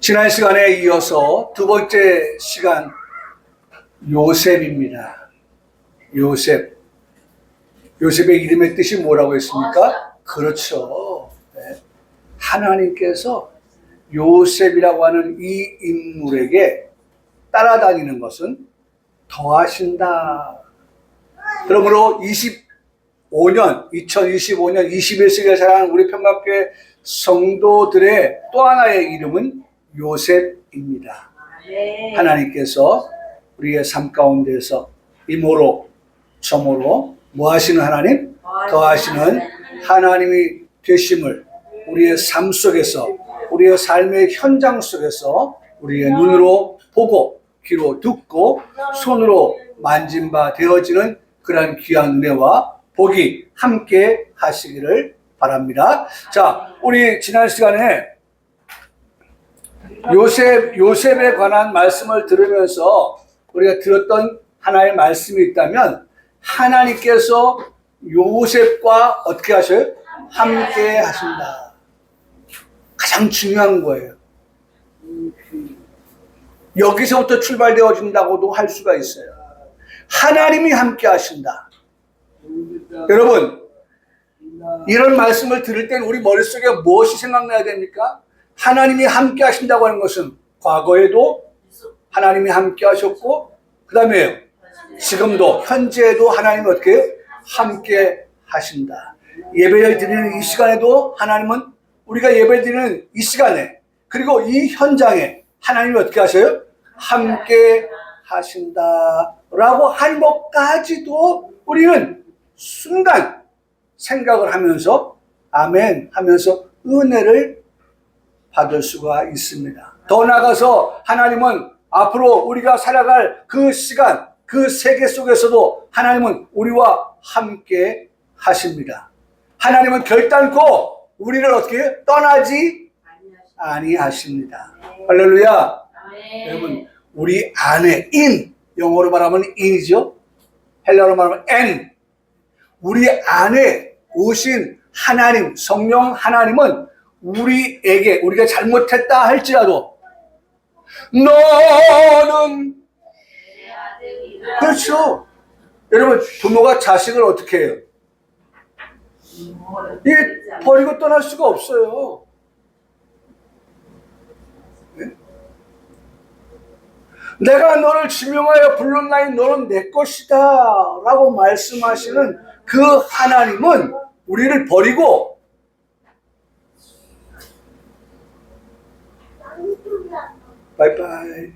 지난 시간에 이어서 두 번째 시간 요셉입니다. 요셉. 요셉의 이름의 뜻이 뭐라고 했습니까? 그렇죠. 네. 하나님께서 요셉이라고 하는 이 인물에게 따라다니는 것은 더하신다. 그러므로 2025년 21세기에 살아가는 우리 평강교회 성도들의 또 하나의 이름은 요셉입니다. 하나님께서 우리의 삶 가운데서 이모로 저모로 뭐 하시는 하나님? 더하시는 하나님이 되심을 우리의 삶 속에서, 우리의 삶의 현장 속에서 우리의 눈으로 보고 귀로 듣고 손으로 만진 바 되어지는 그런 귀한 은혜와 복이 함께 하시기를 바랍니다. 자, 우리 지난 시간에 요셉에 관한 말씀을 들으면서 우리가 들었던 하나의 말씀이 있다면, 하나님께서 요셉과 어떻게 하셔요? 함께 하신다. 가장 중요한 거예요. 여기서부터 출발되어진다고도 할 수가 있어요. 하나님이 함께 하신다. 여러분, 이런 말씀을 들을 땐 우리 머릿속에 무엇이 생각나야 됩니까? 하나님이 함께 하신다고 하는 것은 과거에도 하나님이 함께 하셨고, 그 다음에 지금도 현재에도 하나님이 어떻게 해요? 함께 하신다. 예배를 드리는 이 시간에도 하나님은 우리가 예배 드리는 이 시간에, 그리고 이 현장에 하나님이 어떻게 하셔요? 함께 하신다 라고 한 것까지도 우리는 순간 생각을 하면서 아멘 하면서 은혜를 받을 수가 있습니다. 더 나아가서 하나님은 앞으로 우리가 살아갈 그 시간, 그 세계 속에서도 하나님은 우리와 함께 하십니다. 하나님은 결단코 우리를 어떻게 떠나지 아니하십니다. 할렐루야. 여러분, 우리 안에 영어로 말하면 in이죠. 헬라어로 말하면 n. 우리 안에 오신 하나님, 성령 하나님은 우리에게, 우리가 잘못했다 할지라도 너는, 그렇죠. 여러분, 부모가 자식을 어떻게 해요? 이게 버리고 떠날 수가 없어요. 네? 내가 너를 지명하여 불렀나니 너는 내 것이다 라고 말씀하시는 그 하나님은 우리를 버리고 바이바이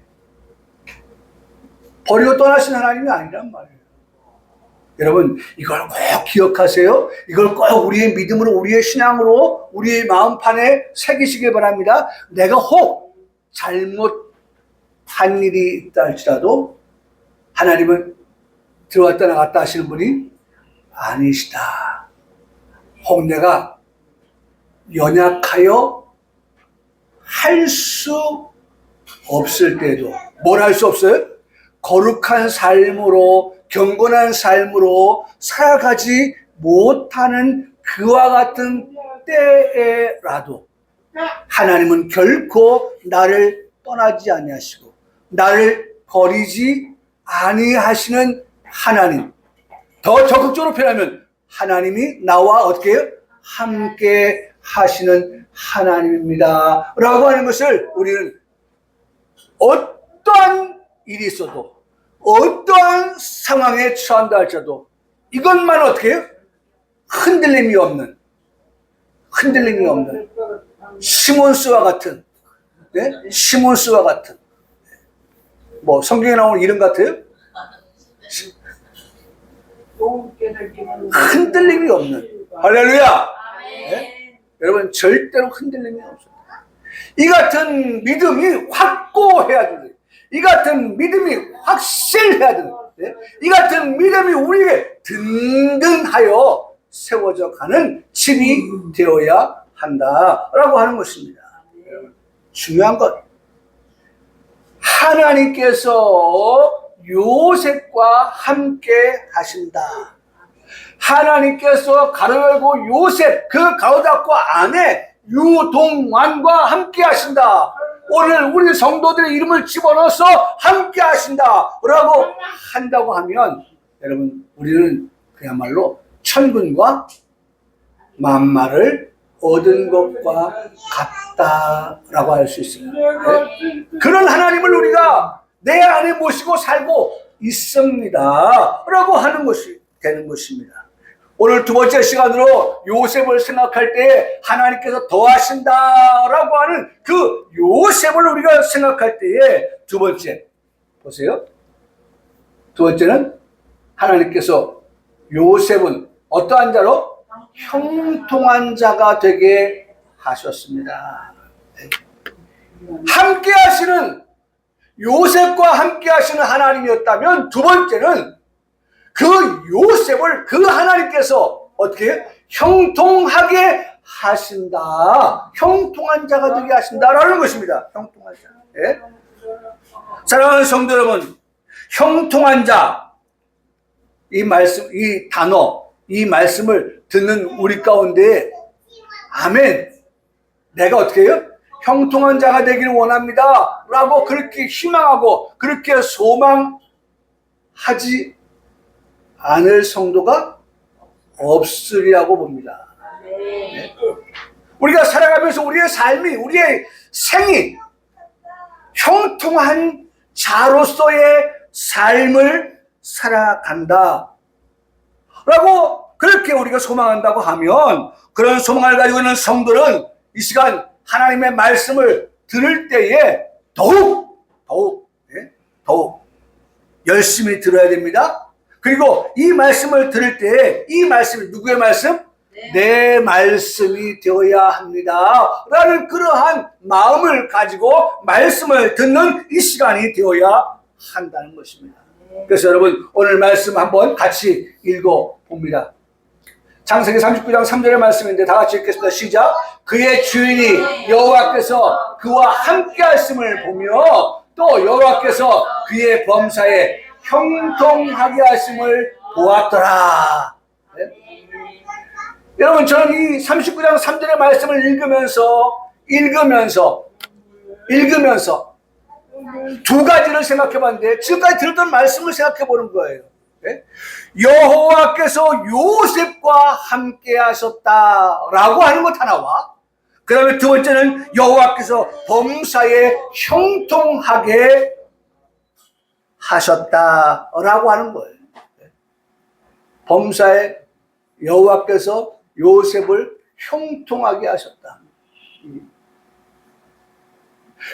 버리고 떠나신 하나님이 아니란 말이에요. 여러분, 이걸 꼭 기억하세요. 이걸 꼭 우리의 믿음으로, 우리의 신앙으로, 우리의 마음판에 새기시길 바랍니다. 내가 혹 잘못한 일이 있다 할지라도 하나님은 들어왔다 나갔다 하시는 분이 아니시다. 혹 내가 연약하여 할 수 없을 때도 뭘 할 수 없어요? 거룩한 삶으로, 경건한 삶으로 살아가지 못하는 그와 같은 때에라도 하나님은 결코 나를 떠나지 아니하시고 나를 버리지 아니하시는 하나님. 더 적극적으로 표현하면 하나님이 나와 어떻게 해요? 함께 하시는 하나님입니다 라고 하는 것을 우리는 어떠한 일이 있어도, 어떠한 상황에 처한다 할지라도 이것만 어떻게 해요? 흔들림이 없는 시몬스와 같은, 네? 시몬스와 같은, 뭐 성경에 나오는 이름 같아요? 흔들림이 없는, 할렐루야. 네? 여러분, 절대로 흔들림이 없어요. 이 같은 믿음이 확고해야 돼요. 이 같은 믿음이 확실해야 돼요. 네? 이 같은 믿음이 우리에게 든든하여 세워져 가는 집이 되어야 한다라고 하는 것입니다. 여러분, 중요한 것, 하나님께서 요셉과 함께 하신다. 하나님께서 가로 열고 요셉, 그 가로 닫고 안에 유동환과 함께 하신다. 오늘 우리 성도들의 이름을 집어넣어서 함께 하신다 라고 한다고 하면 여러분 우리는 그야말로 천군과 만마를 얻은 것과 같다라고 할 수 있습니다. 네? 그런 하나님을 우리가 내 안에 모시고 살고 있습니다 라고 하는 것이 되는 것입니다. 오늘 두 번째 시간으로 요셉을 생각할 때 하나님께서 더하신다라고 하는 그 요셉을 우리가 생각할 때에 두 번째 보세요. 두 번째는 하나님께서 요셉은 어떠한 자로? 형통한 자가 되게 하셨습니다. 함께 하시는 요셉과 함께 하시는 하나님이었다면 두 번째는 그 요셉을 그 하나님께서 어떻게 형통하게 하신다. 형통한 자가 되게 하신다라는 것입니다. 형통한 자. 예? 사랑하는 성도 여러분, 형통한 자, 이 말씀, 이 단어, 이 말씀을 듣는 우리 가운데 아멘. 내가 어떻게 해요? 형통한 자가 되기를 원합니다 라고 그렇게 희망하고 그렇게 소망하지 않을 성도가 없으리라고 봅니다. 네. 우리가 살아가면서 우리의 삶이, 우리의 생이 형통한 자로서의 삶을 살아간다 라고 그렇게 우리가 소망한다고 하면 그런 소망을 가지고 있는 성도는 이 시간 하나님의 말씀을 들을 때에 더욱 열심히 들어야 됩니다. 그리고 이 말씀을 들을 때 이 말씀이 누구의 말씀? 내 말씀이 되어야 합니다 라는 그러한 마음을 가지고 말씀을 듣는 이 시간이 되어야 한다는 것입니다. 그래서 여러분 오늘 말씀 한번 같이 읽어봅니다. 창세기 39장 3절의 말씀인데 다 같이 읽겠습니다. 시작. 그의 주인이 여호와께서 그와 함께 하심을 보며 또 여호와께서 그의 범사에 형통하게 하심을 보았더라. 네? 여러분 저는 이 39장 3절의 말씀을 읽으면서 두 가지를 생각해 봤는데 지금까지 들었던 말씀을 생각해 보는 거예요. 네? 여호와께서 요셉과 함께 하셨다라고 하는 것 하나와 그 다음에 두 번째는 여호와께서 범사에 형통하게 하셨다라고 하는 거예요. 범사에 여호와께서 요셉을 형통하게 하셨다.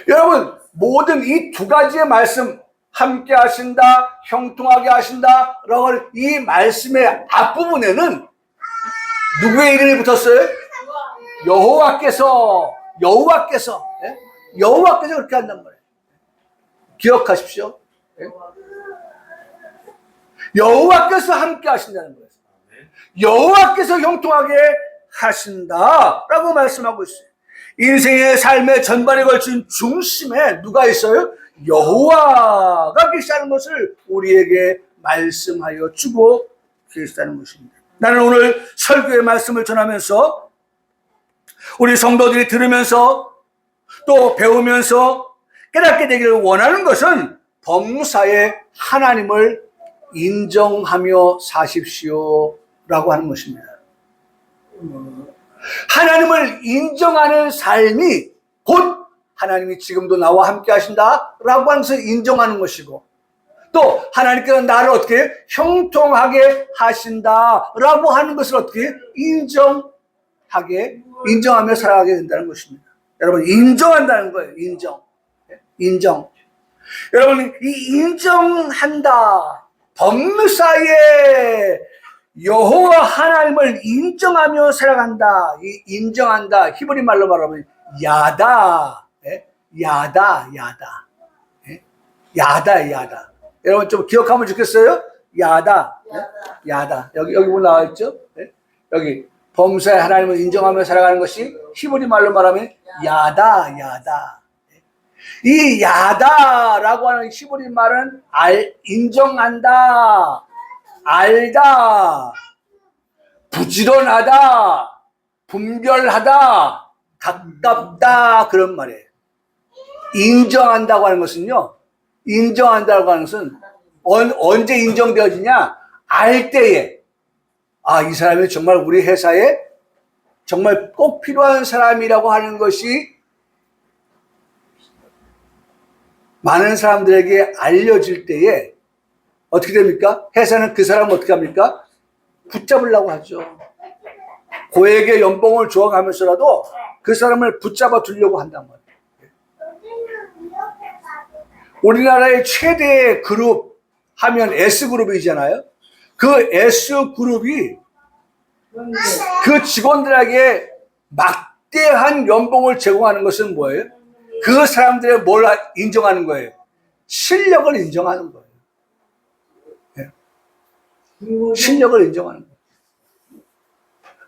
여러분 모든 이 두 가지의 말씀 함께 하신다, 형통하게 하신다 라고 하는 이 말씀의 앞부분에는 누구의 이름이 붙었어요? 여호와께서 그렇게 한단 말이에요. 기억하십시오. 여호와께서 함께 하신다는 거예요. 여호와께서 형통하게 하신다라고 말씀하고 있어요. 인생의 삶의 전반에 걸친 중심에 누가 있어요? 여호와가 계시다는 것을 우리에게 말씀하여 주고 계시다는 것입니다. 나는 오늘 설교의 말씀을 전하면서 우리 성도들이 들으면서 또 배우면서 깨닫게 되기를 원하는 것은 범사에 하나님을 인정하며 사십시오라고 하는 것입니다. 하나님을 인정하는 삶이 곧 하나님이 지금도 나와 함께 하신다라고 하는 것을 인정하는 것이고 또 하나님께서 나를 어떻게 형통하게 하신다라고 하는 것을 어떻게 인정하며 살아가게 된다는 것입니다. 여러분 인정한다는 거예요. 인정. 여러분 이 인정한다. 범사에 여호와 하나님을 인정하며 살아간다. 이 인정한다. 히브리 말로 말하면 야다. 야다. 여러분 좀 기억하면 좋겠어요? 야다. 여기 뭐 나와 있죠? 여기 범사에 하나님을 인정하며 살아가는 것이 히브리 말로 말하면 야다. 이 야다라고 하는 히브리 말은 인정한다, 알다, 부지런하다, 분별하다, 가깝다 그런 말이에요. 인정한다고 하는 것은요, 인정한다고 하는 것은 언제 인정되어지냐? 알 때에, 아, 이 사람이 정말 우리 회사에 정말 꼭 필요한 사람이라고 하는 것이 많은 사람들에게 알려질 때에 어떻게 됩니까? 회사는 그 사람을 어떻게 합니까? 붙잡으려고 하죠. 고액의 연봉을 주어가면서라도 그 사람을 붙잡아 두려고 한단 말이에요. 우리나라의 최대 그룹 하면 S그룹이잖아요. 그 S그룹이 그 직원들에게 막대한 연봉을 제공하는 것은 뭐예요? 그 사람들의 뭘 인정하는 거예요? 실력을 인정하는 거예요. 네. 실력을 인정하는 거예요.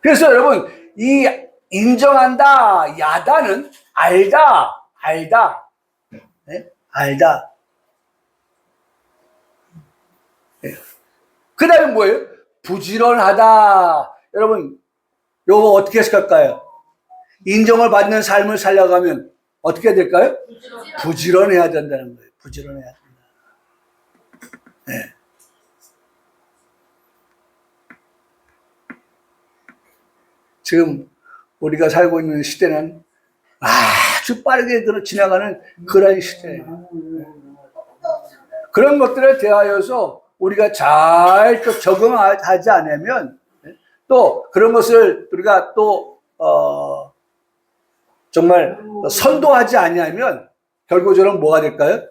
그래서 여러분, 이 인정한다, 야다는 알다, 네? 알다. 네. 그 다음에 뭐예요? 부지런하다. 여러분, 요거 어떻게 해석할까요? 인정을 받는 삶을 살려가면 어떻게 해야 될까요? 부지런해야 된다는 거예요. 부지런해야 된다. 네. 지금 우리가 살고 있는 시대는 아주 빠르게 지나가는 그런 시대예요. 그런 것들에 대하여서 우리가 잘 또 적응하지 않으면 또 그런 것을 우리가 또 정말 선도하지 아니하면 결국적으로 뭐가 될까요?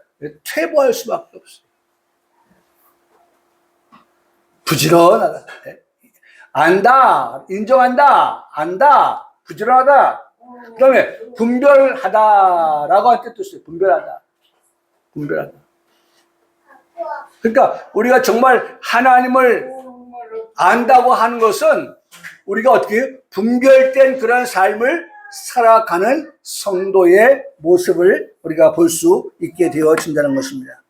퇴보할 수밖에 없어요. 부지런하다. 안다, 인정한다, 안다, 부지런하다. 그 다음에 분별하다라고 할 뜻도 있어요. 분별하다. 분별하다. 그러니까 우리가 정말 하나님을 안다고 하는 것은 우리가 어떻게 분별된 그런 삶을 살아가는 성도의 모습을 우리가 볼 수 있게 되어진다는 것입니다.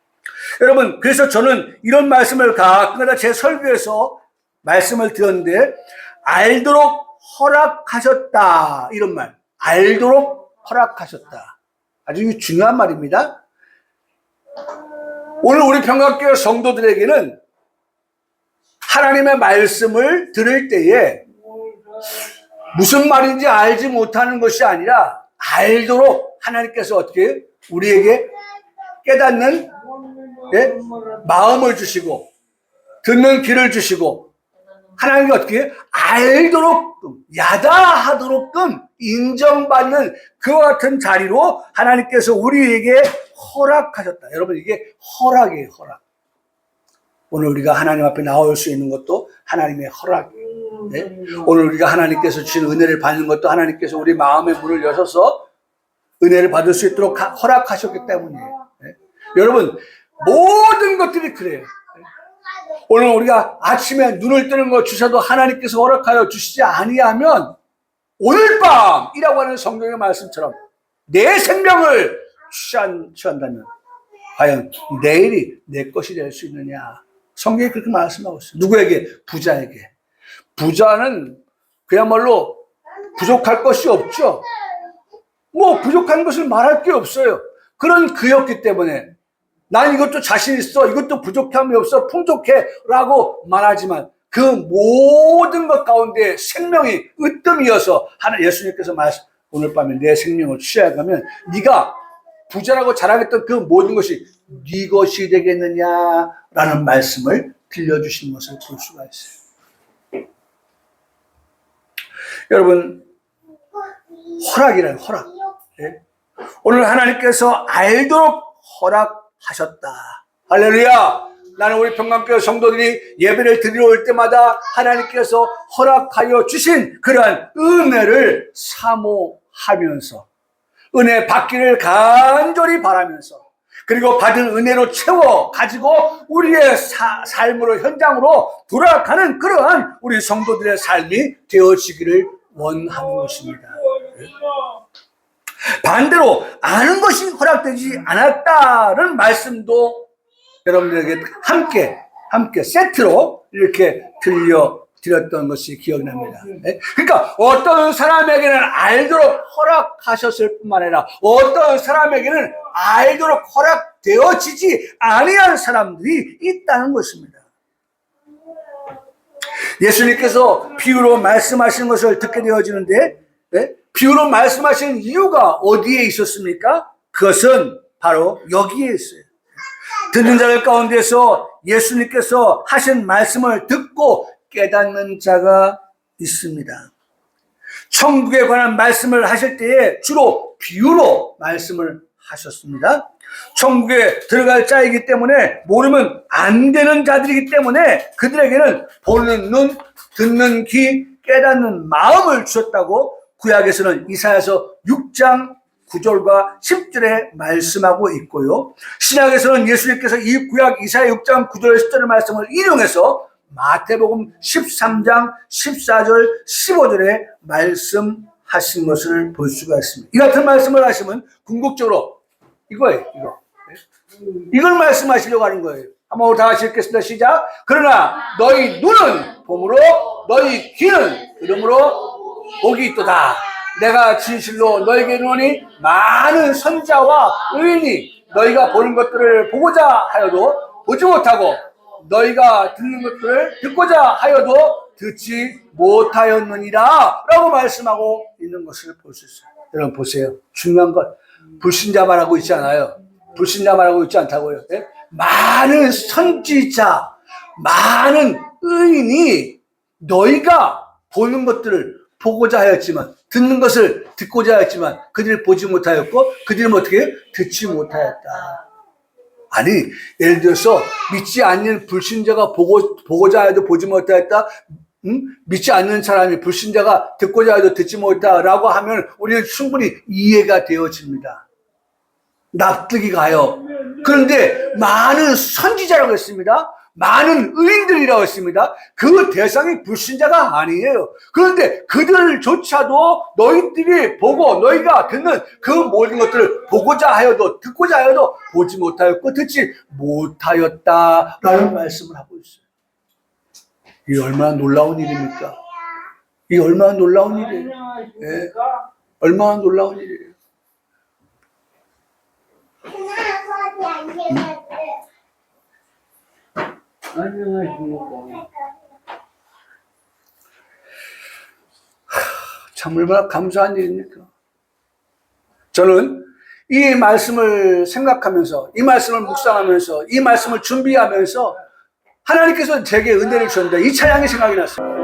여러분, 그래서 저는 이런 말씀을 가끔가다 제 설교에서 말씀을 드렸는데, 알도록 허락하셨다, 이런 말. 알도록 허락하셨다. 아주 중요한 말입니다. 오늘 우리 평강교회 성도들에게는 하나님의 말씀을 들을 때에 무슨 말인지 알지 못하는 것이 아니라 알도록 하나님께서 어떻게 우리에게 깨닫는 마음을 주시고 듣는 귀를 주시고 하나님이 어떻게 알도록끔 야다하도록끔 인정받는 그와 같은 자리로 하나님께서 우리에게 허락하셨다. 여러분, 이게 허락이에요. 허락. 오늘 우리가 하나님 앞에 나올 수 있는 것도 하나님의 허락이에요. 네? 오늘 우리가 하나님께서 주신 은혜를 받는 것도 하나님께서 우리 마음의 문을 여셔서 은혜를 받을 수 있도록 허락하셨기 때문이에요. 네? 여러분, 모든 것들이 그래요. 네? 오늘 우리가 아침에 눈을 뜨는 것 주셔도 하나님께서 허락하여 주시지 아니하면 오늘 밤이라고 하는 성경의 말씀처럼 내 생명을 취한다면 과연 내일이 내 것이 될 수 있느냐. 성경이 그렇게 말씀하고 있어요. 누구에게? 부자에게. 부자는 그야말로 부족할 것이 없죠. 뭐 부족한 것을 말할 게 없어요. 그런 그였기 때문에 난 이것도 자신 있어, 이것도 부족함이 없어, 풍족해 라고 말하지만 그 모든 것 가운데 생명이 으뜸이어서 하나 예수님께서 오늘 밤에 내 생명을 취해가면 네가 부자라고 자랑했던 그 모든 것이 네 것이 되겠느냐라는 말씀을 들려주신 것을 볼 수가 있어요. 여러분, 허락이란 허락. 네? 오늘 하나님께서 알도록 허락하셨다. 할렐루야. 나는 우리 평강교회 성도들이 예배를 드리러 올 때마다 하나님께서 허락하여 주신 그러한 은혜를 사모하면서 은혜 받기를 간절히 바라면서 그리고 받은 은혜로 채워 가지고 우리의 삶으로 현장으로 돌아가는 그러한 우리 성도들의 삶이 되어지기를 원하는 것입니다. 반대로 아는 것이 허락되지 않았다는 말씀도 여러분들에게 함께 세트로 이렇게 들려 드렸던 것이 기억납니다. 그러니까 어떤 사람에게는 알도록 허락하셨을 뿐만 아니라 어떤 사람에게는 알도록 허락되어지지 아니한 사람들이 있다는 것입니다. 예수님께서 비유로 말씀하신 것을 듣게 되어지는데 비유로 말씀하신 이유가 어디에 있었습니까? 그것은 바로 여기에 있어요. 듣는 자들 가운데서 예수님께서 하신 말씀을 듣고 깨닫는 자가 있습니다. 천국에 관한 말씀을 하실 때에 주로 비유로 말씀을 하셨습니다. 천국에 들어갈 자이기 때문에 모르면 안 되는 자들이기 때문에 그들에게는 보는 눈, 듣는 귀, 깨닫는 마음을 주셨다고 구약에서는 이사야서 6장 9절과 10절에 말씀하고 있고요. 신약에서는 예수님께서 이 구약 이사야 6장 9절 10절의 말씀을 인용해서 마태복음 13장 14절 15절에 말씀하신 것을 볼 수가 있습니다. 이 같은 말씀을 하시면 궁극적으로 이거예요. 이걸 말씀하시려고 하는 거예요. 한번 다 같이 읽겠습니다. 시작. 그러나 너희 눈은 봄으로 너희 귀는 들음으로 복이 있도다. 내가 진실로 너에게 이르노니 많은 선지자와 의인이 너희가 보는 것들을 보고자 하여도 보지 못하고 너희가 듣는 것들을 듣고자 하여도 듣지 못하였느니라 라고 말씀하고 있는 것을 볼 수 있어요. 여러분 보세요. 중요한 건 불신자 말하고 있지 않아요. 불신자 말하고 있지 않다고요. 네? 많은 선지자, 많은 의인이 너희가 보는 것들을 보고자 하였지만 듣는 것을 듣고자 하였지만 그들을 보지 못하였고 그들은 어떻게 듣지 못하였다. 아니 예를 들어서 믿지 않는 불신자가 보고자 해도 보지 못하였다. 믿지 않는 사람이 불신자가 듣고자 해도 듣지 못하라고 하면 우리는 충분히 이해가 되어집니다. 납득이 가요. 그런데 많은 선지자라고 했습니다. 많은 의인들이라고 했습니다. 그 대상이 불신자가 아니에요. 그런데 그들조차도 너희들이 보고 너희가 듣는 그 모든 것들을 보고자 하여도 듣고자 하여도 보지 못하였고 듣지 못하였다라는 말씀을 하고 있어요. 이게 얼마나 놀라운 일입니까? 이게 얼마나 놀라운 일이에요. 네. 얼마나 놀라운 일이에요. 참 얼마나 감사한 일입니까? 저는 이 말씀을 생각하면서 이 말씀을 묵상하면서 이 말씀을 준비하면서 하나님께서 제게 은혜를 주셨는데 이 찬양이 생각이 났어요.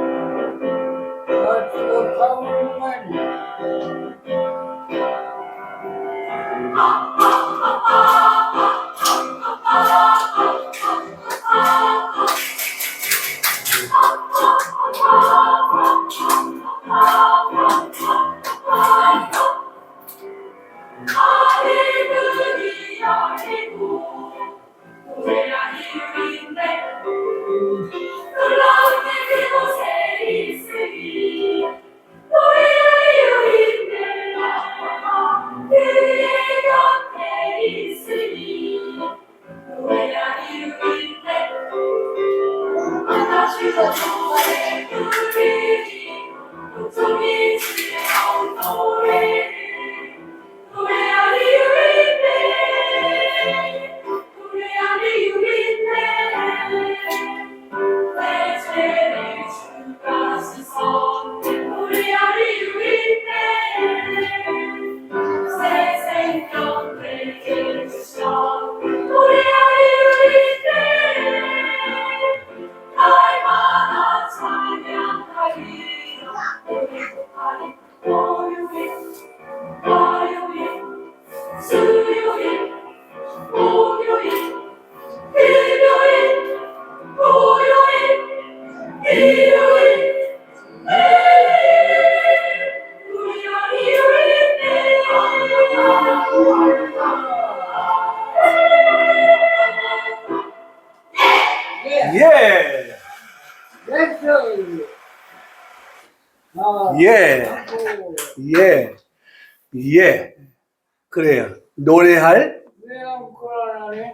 그래요.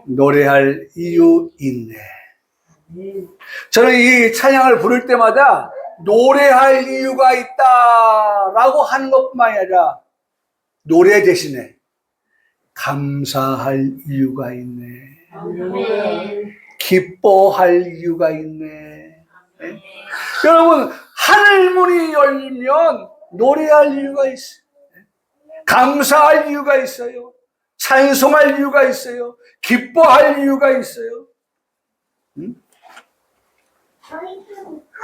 노래할 이유 있네. 저는 이 찬양을 부를 때마다 노래할 이유가 있다라고 하는 것뿐만이 아니라 노래 대신에 감사할 이유가 있네. 기뻐할 이유가 있네. 여러분, 하늘문이 열리면 노래할 이유가 있어요. 감사할 이유가 있어요. 찬송할 이유가 있어요. 기뻐할 이유가 있어요.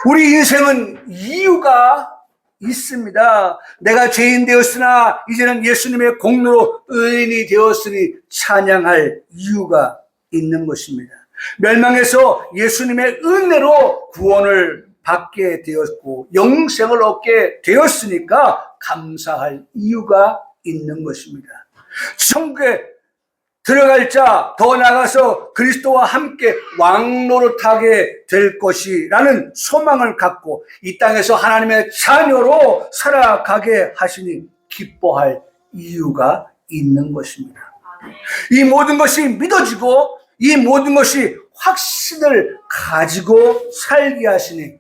우리 인생은 이유가 있습니다. 내가 죄인 되었으나 이제는 예수님의 공로로 의인이 되었으니 찬양할 이유가 있는 것입니다. 멸망해서 예수님의 은혜로 구원을 받게 되었고 영생을 얻게 되었으니까 감사할 이유가 있는 것입니다. 천국에 들어갈 자, 더 나아가서 그리스도와 함께 왕노릇하게 될 것이라는 소망을 갖고 이 땅에서 하나님의 자녀로 살아가게 하시니 기뻐할 이유가 있는 것입니다. 이 모든 것이 믿어지고 이 모든 것이 확신을 가지고 살게 하시니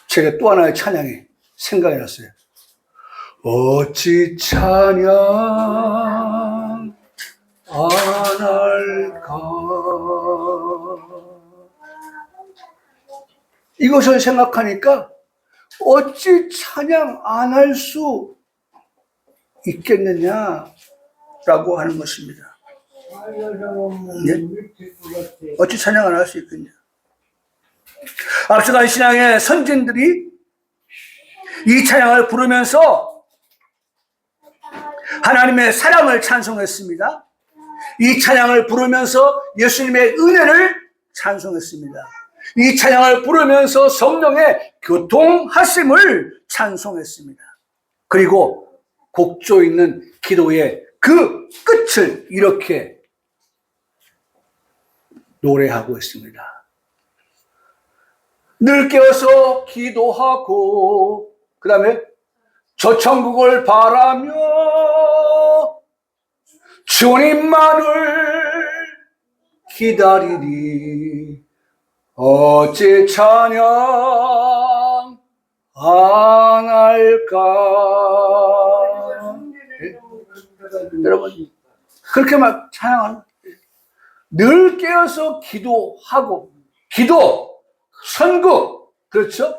제가 또 하나의 찬양이 생각이 났어요. 어찌 찬양 안 할까. 이것을 생각하니까 어찌 찬양 안 할 수 있겠느냐라고 하는 것입니다. 예? 어찌 찬양 안 할 수 있겠냐. 앞서간 신앙의 선진들이 이 찬양을 부르면서 하나님의 사랑을 찬송했습니다. 이 찬양을 부르면서 예수님의 은혜를 찬송했습니다. 이 찬양을 부르면서 성령의 교통하심을 찬송했습니다. 그리고 곡조 있는 기도의 그 끝을 이렇게 노래하고 있습니다. 늘 깨어서 기도하고 그 다음에 저 천국을 바라며 주님만을 기다리리. 어찌 찬양 안 할까. 여러분 그렇게 막 찬양하는 늘 깨어서 기도하고 기도 천국 그렇죠?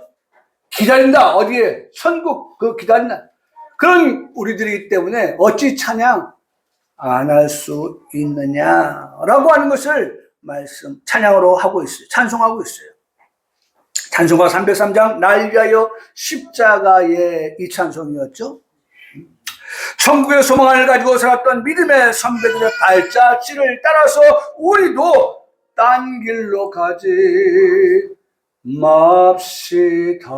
기다린다. 어디에? 천국 그 기다린다. 그런 우리들이기 때문에 어찌 찬양 안 할 수 있느냐라고 하는 것을 찬양으로 하고 있어요. 찬송하고 있어요. 찬송가 303장 날 위하여 십자가의 이 찬송이었죠. 천국의 소망을 가지고 살았던 믿음의 선배들의 발자취를 따라서 우리도 딴 길로 가지 맙시다.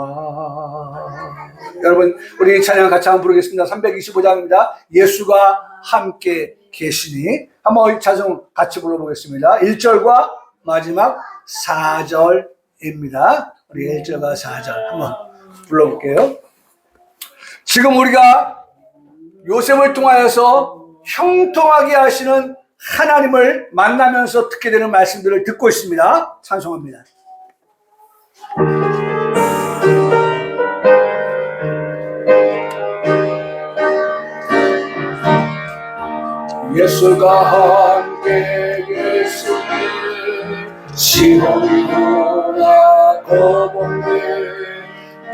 여러분 우리 찬양 같이 한번 부르겠습니다. 325장입니다. 예수가 함께 계시니 한번 찬송 같이 불러보겠습니다. 1절과 마지막 4절입니다. 우리 1절과 4절 한번 불러볼게요. 지금 우리가 요셉을 통하여서 형통하게 하시는 하나님을 만나면서 듣게 되는 말씀들을 듣고 있습니다. 찬송합니다. 예수가 함께 계시니 시온이구나 거본데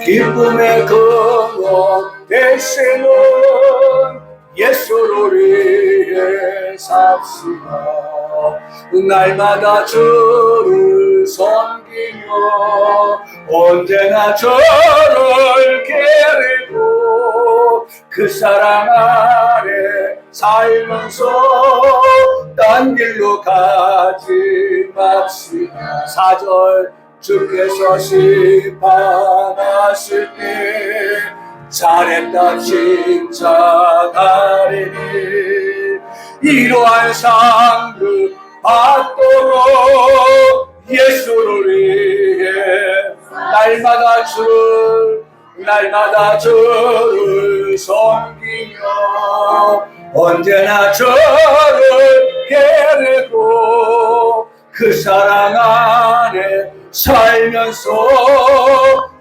기쁨의 근원 되시는 예수를 위해 삽시다. 날마다 주를 섬기며 언제나 저를 기리고 그 사랑 아래 살면서 딴 길로 가지 맙시다. 4절 주께서 심판하실 때 잘했다 칭찬하리니 이러한 상급 받도록 예수를 위해 날마다 주를 섬기며 언제나 저를 기리고 그 사랑 안에 살면서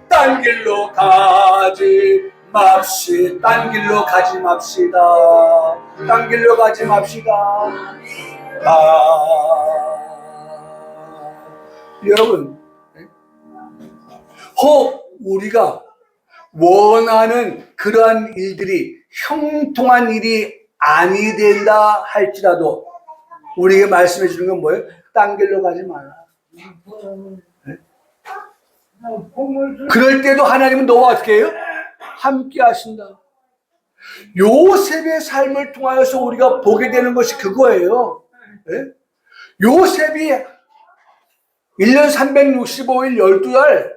딴 길로 가지 맙시다. 딴 길로 가지 맙시다. 딴 길로 가지 맙시다. 여러분, 혹 우리가 원하는 그러한 일들이 형통한 일이 아니 된다 할지라도 우리에게 말씀해 주는 건 뭐예요? 딴 길로 가지 말라. 네? 그럴 때도 하나님은 너와 어떻게 해요? 함께 하신다. 요셉의 삶을 통하여서 우리가 보게 되는 것이 그거예요. 네? 요셉이 1년 365일 12달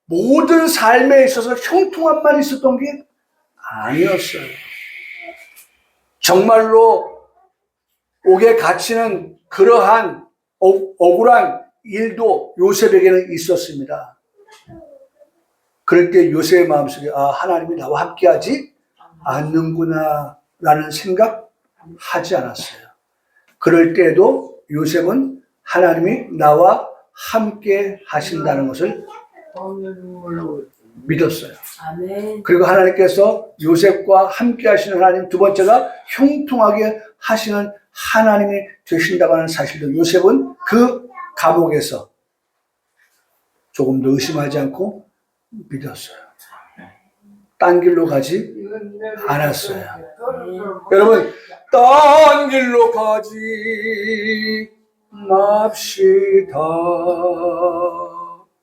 모든 삶에 있어서 형통함만 있었던 게 아니었어요. 정말로 옥에 갇히는 그러한 억울한 일도 요셉에게는 있었습니다. 그럴 때 요셉의 마음속에 하나님이 나와 함께하지 않는구나 라는 생각 하지 않았어요. 그럴 때에도 요셉은 하나님이 나와 함께 하신다는 것을 믿었어요. 그리고 하나님께서 요셉과 함께 하시는 하나님, 두 번째가 형통하게 하시는 하나님이 되신다고 하는 사실도 요셉은 그 감옥에서 조금 더 의심하지 않고 믿었어요. 딴 길로 가지 않았어요. 여러분, 딴 길로 가지 맙시다.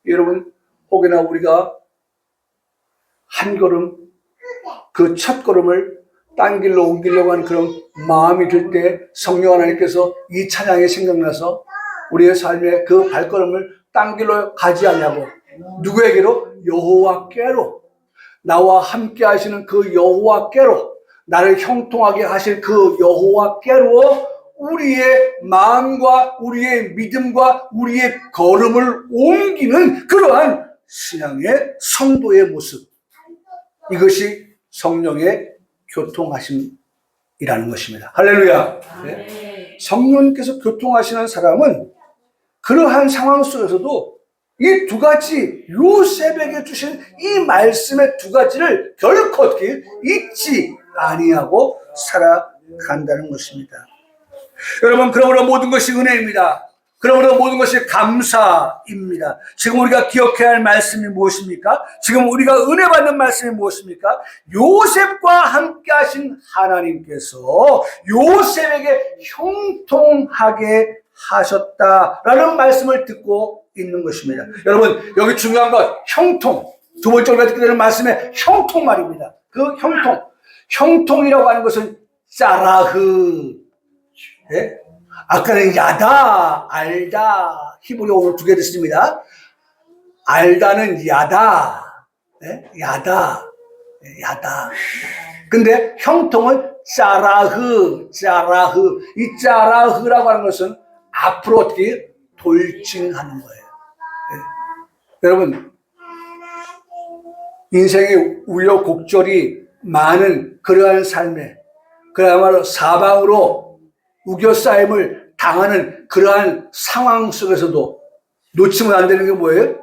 여러분, 혹여나 우리가 한 걸음, 그 첫 걸음을 딴 길로 옮기려고 하는 그런 마음이 들 때 성령 하나님께서 이 찬양이 생각나서 우리의 삶의 그 발걸음을 딴 길로 가지 않냐고, 누구에게로? 여호와께로, 나와 함께 하시는 그 여호와께로, 나를 형통하게 하실 그 여호와께로 우리의 마음과 우리의 믿음과 우리의 걸음을 옮기는 그러한 신앙의 성도의 모습, 이것이 성령의 교통하심이라는 것입니다. 할렐루야. 네. 성령께서 교통하시는 사람은 그러한 상황 속에서도 이 두 가지, 요셉에게 주신 이 말씀의 두 가지를 결코 어떻게 잊지 아니하고 살아간다는 것입니다. 여러분, 그러므로 모든 것이 은혜입니다. 그러므로 모든 것이 감사입니다. 지금 우리가 기억해야 할 말씀이 무엇입니까? 지금 우리가 은혜 받는 말씀이 무엇입니까? 요셉과 함께 하신 하나님께서 요셉에게 형통하게 하셨다라는 말씀을 듣고 있는 것입니다. 여러분, 여기 중요한 건 형통. 두 번째 우리가 듣게 되는 말씀의 형통 말입니다. 그 형통이라고 하는 것은 짜라흐. 네? 아까는 야다, 알다, 히브리어 오늘 두 개 듣습니다. 알다는 야다, 네? 야다. 근데 형통은 짜라흐. 이 짜라흐라고 하는 것은 앞으로 어떻게 돌진하는 거예요. 네? 여러분, 인생의 우여곡절이 많은 그러한 삶에, 그야말로 사방으로 우겨싸임을 당하는 그러한 상황 속에서도 놓치면 안 되는 게 뭐예요?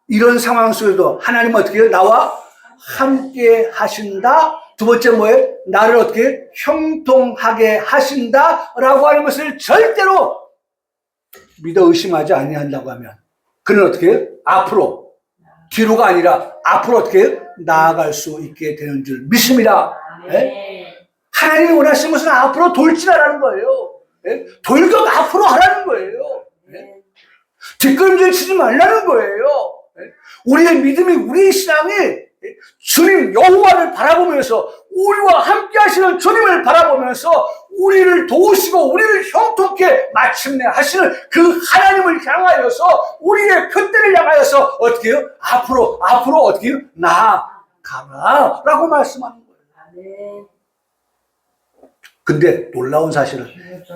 이런 상황 속에서도 하나님은 어떻게 해요? 나와 함께 하신다. 두 번째 뭐예요? 나를 어떻게 형통하게 하신다라고 하는 것을 절대로 믿어 의심하지 아니한다고 하면 그는 어떻게 해요? 앞으로, 뒤로가 아니라 앞으로 어떻게 해요? 나아갈 수 있게 되는 줄 믿습니다. 네? 하나님이 원하시는 것은 앞으로 돌진하라는 거예요. 네? 돌격 앞으로 하라는 거예요. 네? 뒷걸음질 치지 말라는 거예요. 네? 우리의 믿음이, 우리의 신앙이 주님 여호와를 바라보면서, 우리와 함께 하시는 주님을 바라보면서 우리를 도우시고 우리를 형통케 마침내 하시는 그 하나님을 향하여서, 우리의 푯대를 향하여서 어떻게 해요? 앞으로 어떻게 해요? 나아가라 라고 말씀하는 거예요. 근데 놀라운 사실은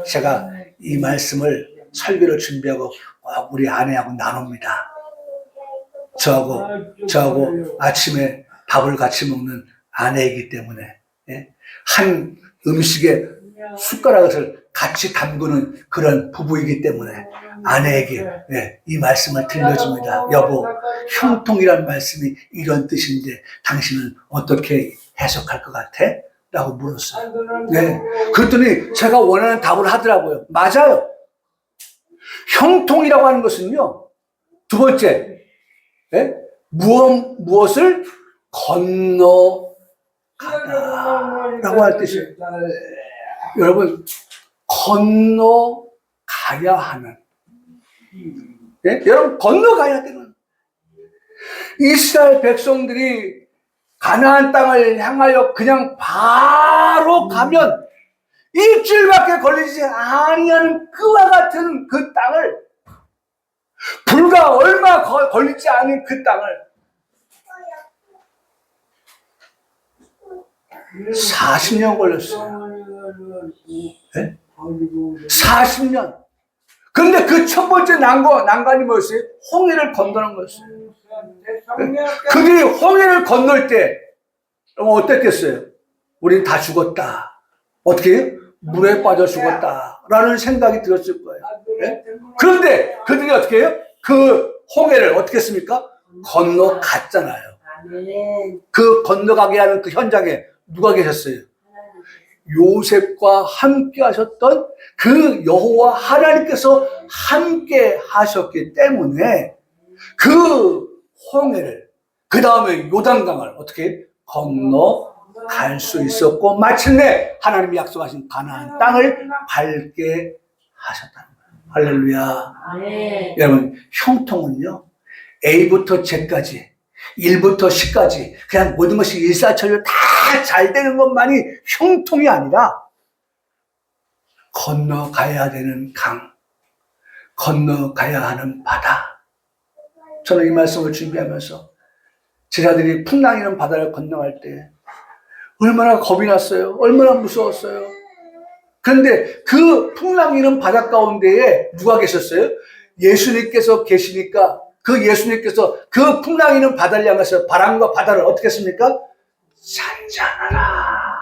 제가 이 말씀을 설교를 준비하고 우리 아내하고 나눕니다. 저하고 아침에 밥을 같이 먹는 아내이기 때문에 한 음식에 숟가락을 같이 담그는 그런 부부이기 때문에 아내에게 이 말씀을 들려줍니다. 여보, 형통이란 말씀이 이런 뜻인데 당신은 어떻게 해석할 것 같아? 라고 물었어요. 그랬더니 제가 원하는 답을 하더라고요. 맞아요. 형통이라고 하는 것은요, 두 번째, 무엇을 건너가다라고 할 뜻이에요. 여러분, 건너가야 하는, 여러분, 건너가야 되는, 이스라엘 백성들이 가나안 땅을 향하여 그냥 바로 가면 일주일밖에 걸리지 아니하는 그와 같은 그 땅을, 불과 얼마 걸리지 않은 그 땅을 40년 걸렸어요. 40년. 근데 그 첫 번째 난관이 뭐였어요? 홍해를 건너는 거였어요. 그들이 홍해를 건널 때 어땠겠어요? 우린 다 죽었다. 어떻게 해요? 물에 빠져 죽었다 라는 생각이 들었을 거예요. 그런데 그들이 어떻게 해요? 그 홍해를 어떻게 했습니까? 건너갔잖아요. 그 건너가게 하는 그 현장에 누가 계셨어요? 요셉과 함께 하셨던 그 여호와 하나님께서 함께 하셨기 때문에 그 홍해를, 그 다음에 요단강을 어떻게 건너갈 수 있었고, 마침내 하나님이 약속하신 가나안 땅을 밟게 하셨다는 거예요. 할렐루야. 여러분, 형통은요, A부터 Z까지, 1부터 10까지 그냥 모든 것이 일사천리로 다 잘 되는 것만이 형통이 아니라 건너가야 되는 강, 건너가야 하는 바다. 저는 이 말씀을 준비하면서 제자들이 풍랑이는 바다를 건너갈 때 얼마나 겁이 났어요. 얼마나 무서웠어요. 그런데 그 풍랑이는 바다 가운데에 누가 계셨어요? 예수님께서 계시니까 그 예수님께서 그 풍랑이는 바다를 향해서 바람과 바다를 어떻게 했습니까? 잔잔하라.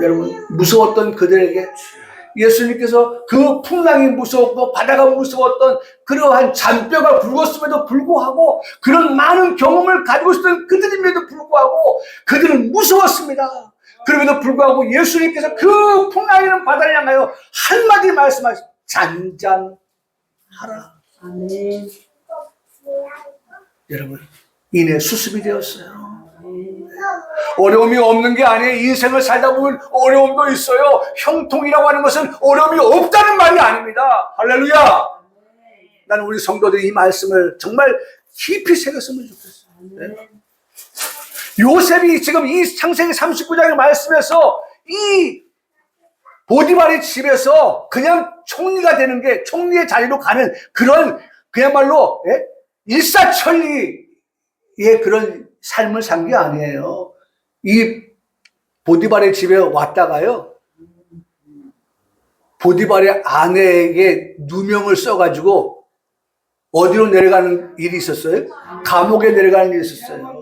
여러분, 무서웠던 그들에게 예수님께서 그 풍랑이 무서웠고 바다가 무서웠던 그러한 잔뼈가 굵었음에도 불구하고, 그런 많은 경험을 가지고 있었던 그들임에도 불구하고 그들은 무서웠습니다. 그럼에도 불구하고 예수님께서 그 풍랑이는 바다를 향하여 한마디 말씀하시고 잔잔하라. 아멘. 여러분, 이내 수습이 되었어요. 어려움이 없는 게 아니에요. 인생을 살다 보면 어려움도 있어요. 형통이라고 하는 것은 어려움이 없다는 말이 아닙니다. 할렐루야. 나는 우리 성도들이 이 말씀을 정말 깊이 새겼으면 좋겠어요. 요셉이 지금 이 창세기 39장의 말씀에서 이 보디발의 집에서 그냥 총리가 되는 게, 총리의 자리로 가는 그런 그야말로 일사천리의 그런 삶을 산 게 아니에요. 이 보디발의 집에 왔다가요, 보디발의 아내에게 누명을 써가지고 어디로 내려가는 일이 있었어요? 감옥에 내려가는 일이 있었어요.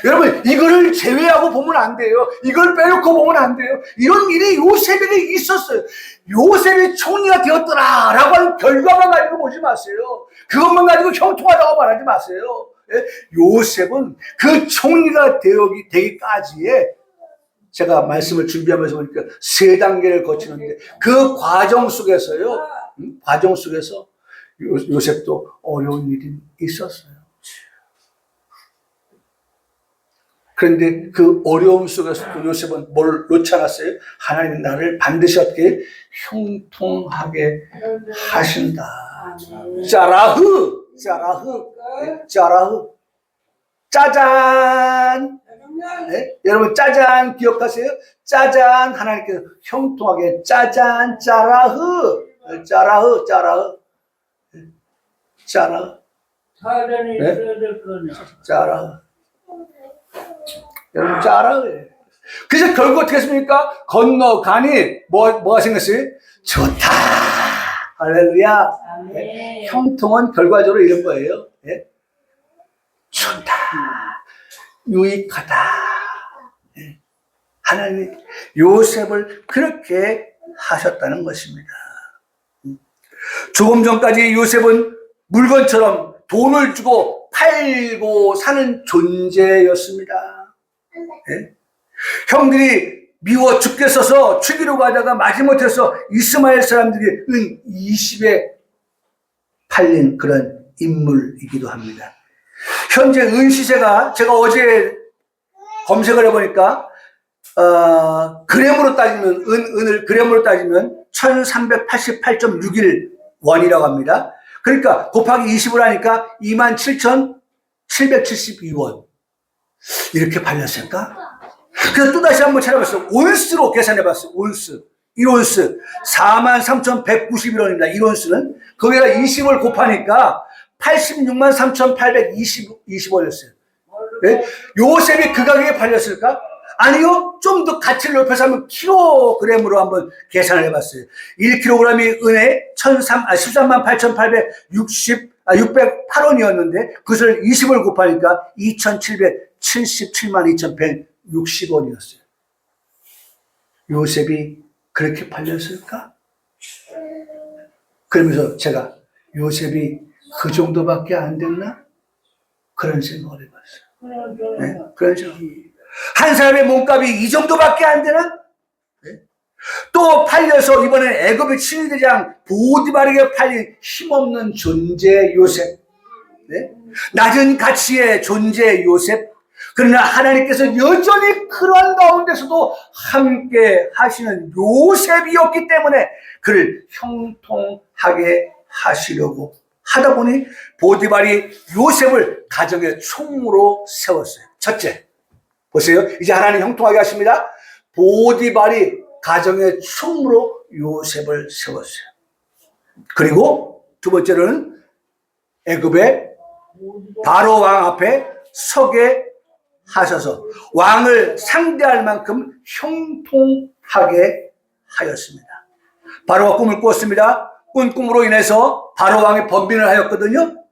여러분, 이거를 제외하고 보면 안 돼요. 이걸 빼놓고 보면 안 돼요. 이런 일이 요셉에게 있었어요. 요셉이 총리가 되었더라 라고 하는 결과만 가지고 보지 마세요. 그것만 가지고 형통하다고 말하지 마세요. 요셉은 그 총리가 되기까지의, 제가 말씀을 준비하면서 보니까 3단계를 거치는데 그 과정 속에서요, 과정 속에서 요셉도 어려운 일이 있었어요. 그런데 그 어려움 속에서도 요셉은 뭘 놓지 않았어요? 하나님 나를 반드시 어떻게 형통하게 하신다. 짜라흐, 짜잔. 여러분, 짜잔 기억하세요? 짜잔, 하나님께서 형통하게, 짜잔, 짜라흐. 여러분, 짜라흐. 그래서 결국 어떻게 했습니까? 건너가니 뭐가 생겼어요? 좋다. 할렐루야. 형통은 결과적으로 이런 거예요. 좋다. 유익하다. 하나님이 요셉을 그렇게 하셨다는 것입니다. 조금 전까지 요셉은 물건처럼 돈을 주고 팔고 사는 존재였습니다. 네? 형들이 미워 죽겠어서 죽이려고 하다가 마지못해서 이스마엘 사람들이 은 20에 팔린 그런 인물이기도 합니다. 현재 은 시세가 제가 어제 검색을 해보니까 그램으로 따지면 은을 그램으로 따지면 1388.61 원이라고 합니다. 그러니까 곱하기 20을 하니까 27,772원 이렇게 팔렸을까? 그래서 또다시 한번 찾아봤어요. 온스로 계산해봤어요. 온스 1온스 43,191원입니다. 1온스는 거기다 20을 곱하니까 863,820원이었어요. 네? 요셉이 그 가격에 팔렸을까? 아니요. 좀 더 가치를 높여서 한번 킬로그램으로 한번 계산을 해봤어요. 1kg이 은에 608,808원이었는데 그것을 20을 곱하니까 2,777만 2,160원이었어요. 요셉이 그렇게 팔렸을까? 그러면서 제가 요셉이 그 정도밖에 안 됐나? 그런 생각을 해봤어요. 네? 그런 생각. 한 사람의 몸값이 이 정도밖에 안 되나? 네? 또 팔려서 이번엔 애굽의 친위대장 보디발에게 팔린 힘없는 존재 요셉. 네? 낮은 가치의 존재 요셉. 그러나 하나님께서 여전히 그러한 가운데서도 함께 하시는 요셉이었기 때문에 그를 형통하게 하시려고 하다 보니 보디발이 요셉을 가정의 총무로 세웠어요. 첫째, 보세요. 이제 하나님 형통하게 하십니다. 보디발이 가정의 총무로 요셉을 세웠어요. 그리고 두 번째로는 애굽의 바로 왕 앞에 서게 하셔서 왕을 상대할 만큼 형통하게 하였습니다. 바로가 꿈을 꾸었습니다. 꾼 꿈으로 인해서 바로 왕이 번빈을 하였거든요.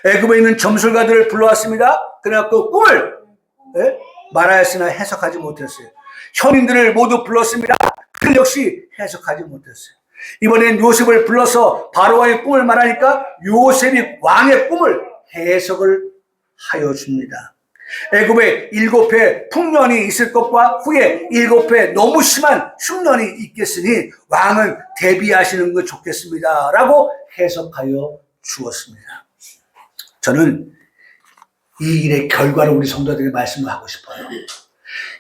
애굽에 있는 점술가들을 불러왔습니다. 그러나 그 꿈을 말하였으나 해석하지 못했어요. 현인들을 모두 불렀습니다. 그 역시 해석하지 못했어요. 이번엔 요셉을 불러서 바로 왕의 꿈을 말하니까 요셉이 왕의 꿈을 해석을 하여 줍니다. 애굽에 7해 풍년이 있을 것과 후에 7해 너무 심한 흉년이 있겠으니 왕은 대비하시는 게 좋겠습니다 라고 해석하여 주었습니다. 저는 이 일의 결과를 우리 성도들에게 말씀을 하고 싶어요.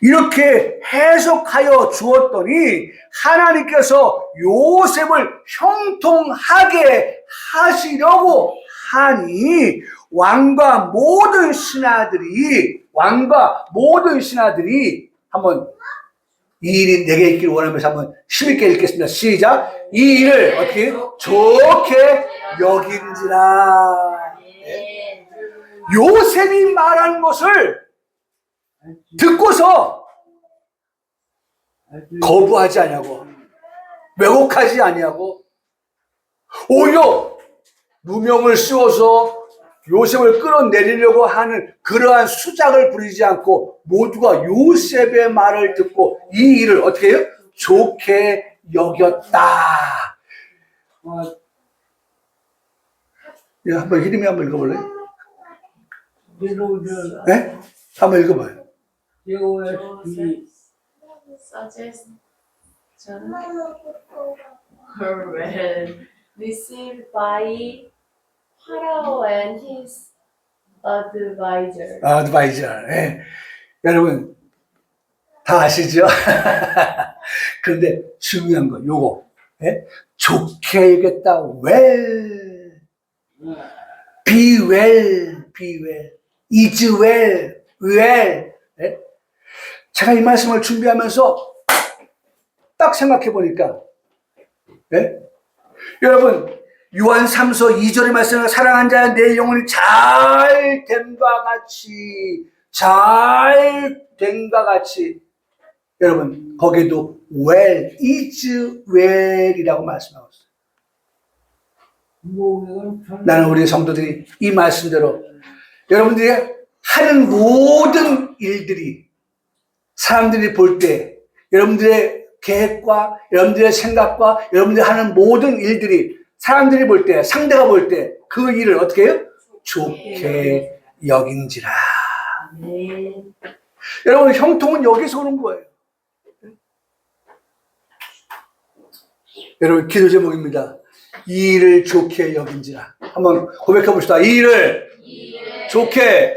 이렇게 해석하여 주었더니 하나님께서 요셉을 형통하게 하시려고 하니 왕과 모든 신하들이 한번 이 일이 내게 있기를 원하면서 한번 힘있게 읽겠습니다. 시작. 이 일을 어떻게 좋게 여긴지라. 네. 요셉이 말한 것을 듣고서 거부하지 아니하고 왜곡하지 아니하고 오히려 누명을 씌워서 요셉을 끌어내리려고 하는 그러한 수작을 부리지 않고 모두가 요셉의 말을 듣고 이 일을 어떻게 해요? 좋게 여겼다. 한번 히림이 한번 읽어볼래? 네? 한번 읽어봐요. suggestion well received by Pharaoh and his advisor. 네. 여러분 다 아시죠? 그런데 중요한 거 요거 네? 좋게 읽겠다. well be well is well 네? 제가 이 말씀을 준비하면서 딱 생각해 보니까 네? 여러분 요한 3서 2절의 말씀은 사랑한 자는 내 영혼이 잘 된과 같이 여러분 거기에도 well is well이라고 말씀하고 있어요. 나는 우리 성도들이 이 말씀대로 여러분들이 하는 모든 일들이 사람들이 볼 때 여러분들의 계획과 여러분들의 생각과 여러분들이 하는 모든 일들이 사람들이 볼 때, 상대가 볼 때 그 일을 어떻게 해요? 좋게 여긴지라. 아멘. 여러분, 형통은 여기서 오는 거예요. 여러분, 기도 제목입니다. 이 일을 좋게 여긴지라. 한번 고백해 봅시다. 이 일을 좋게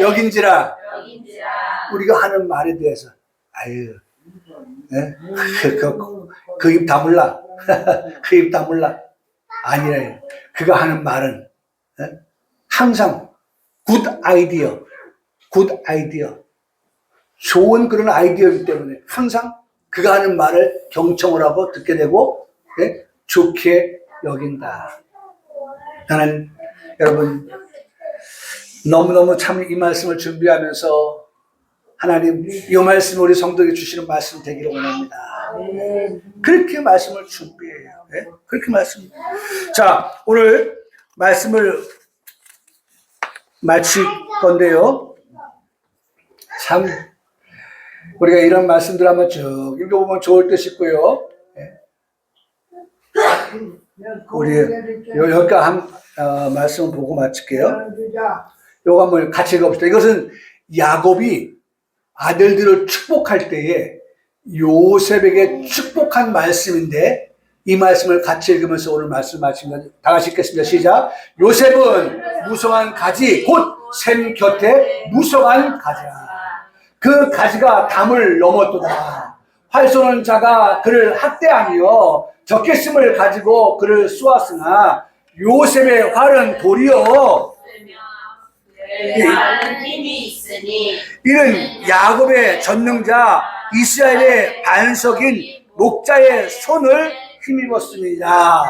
여긴지라. 우리가 하는 말에 대해서 아유, 네? 그 입 다물라. 그 입 다물라. 아니라 그가 하는 말은 네? 항상 굿 아이디어, 굿 아이디어, 좋은 그런 아이디어이기 때문에 항상 그가 하는 말을 경청을 하고 듣게 되고 네? 좋게 여긴다. 나는 여러분 너무너무 참 이 말씀을 준비하면서 하나님 이 말씀 우리 성도에게 주시는 말씀 되기를 원합니다. 그렇게 말씀을 준비해요. 네? 그렇게 말씀. 자, 오늘 말씀을 마칠 건데요. 참 우리가 이런 말씀들 한번 쭉 읽어보면 좋을 듯 싶고요. 네. 우리 여기까지 한 말씀을 보고 마칠게요. 요거 한번 같이 읽어봅시다. 이것은 야곱이 아들들을 축복할 때에 요셉에게 축복한 말씀인데 이 말씀을 같이 읽으면서 오늘 말씀 마칩니다. 다 같이 읽겠습니다. 시작. 요셉은 무성한 가지 곧 샘 곁에 무성한 가지라. 그 가지가 담을 넘었도다. 활 쏘는 자가 그를 학대하며 적개심을 가지고 그를 쏘았으나 요셉의 활은 도리어 힘이 있으니 이는 야곱의 전능자 이스라엘의 반석인 목자의 손을 힘입었습니다.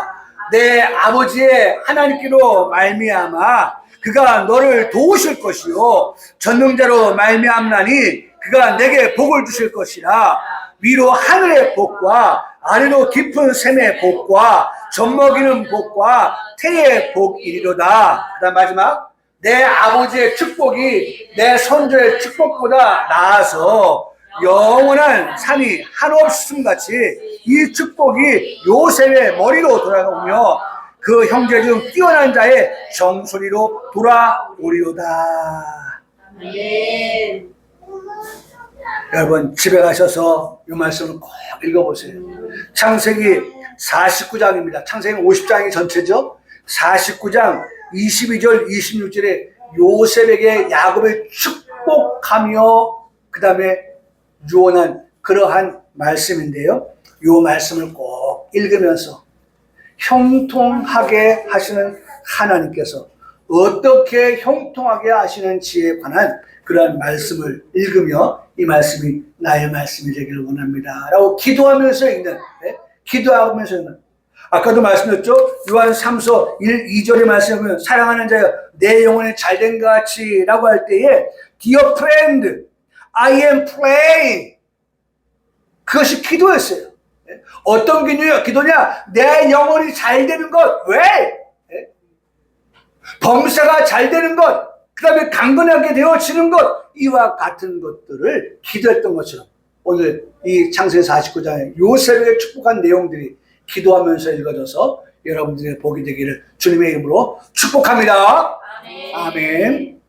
내 아버지의 하나님께로 말미암아 그가 너를 도우실 것이요 전능자로 말미암나니 그가 내게 복을 주실 것이라. 위로 하늘의 복과 아래로 깊은 샘의 복과 젖먹이는 복과 태의 복이리로다. 그다음 마지막. 내 아버지의 축복이 내 선조의 축복보다 나아서 영원한 산이 한없음 같이 이 축복이 요셉의 머리로 돌아오며 그 형제 중 뛰어난 자의 정소리로 돌아오리로다. 아멘. 여러분 집에 가셔서 이 말씀을 꼭 읽어보세요. 창세기 49장입니다. 창세기 50장이 전체죠. 49장 22절 26절에 요셉에게 야곱을 축복하며 그 다음에 유언한 그러한 말씀인데요. 이 말씀을 꼭 읽으면서 형통하게 하시는 하나님께서 어떻게 형통하게 하시는지에 관한 그러한 말씀을 읽으며 이 말씀이 나의 말씀이 되기를 원합니다 라고 기도하면서 읽는 네? 기도하면서 읽는 아까도 말씀드렸죠. 요한 3서 1, 2절의 말씀에 보면 사랑하는 자여 내 영혼이 잘된 것 같이 라고 할 때에 Dear friend, I am praying. 그것이 기도였어요. 어떤 기도냐? 내 영혼이 잘 되는 것. 왜? 범사가 잘 되는 것. 그 다음에 강건하게 되어지는 것. 이와 같은 것들을 기도했던 것처럼 오늘 이 창세기 49장에 요셉에게 축복한 내용들이 기도하면서 읽어져서 여러분들의 복이 되기를 주님의 이름으로 축복합니다. 아멘. 아멘.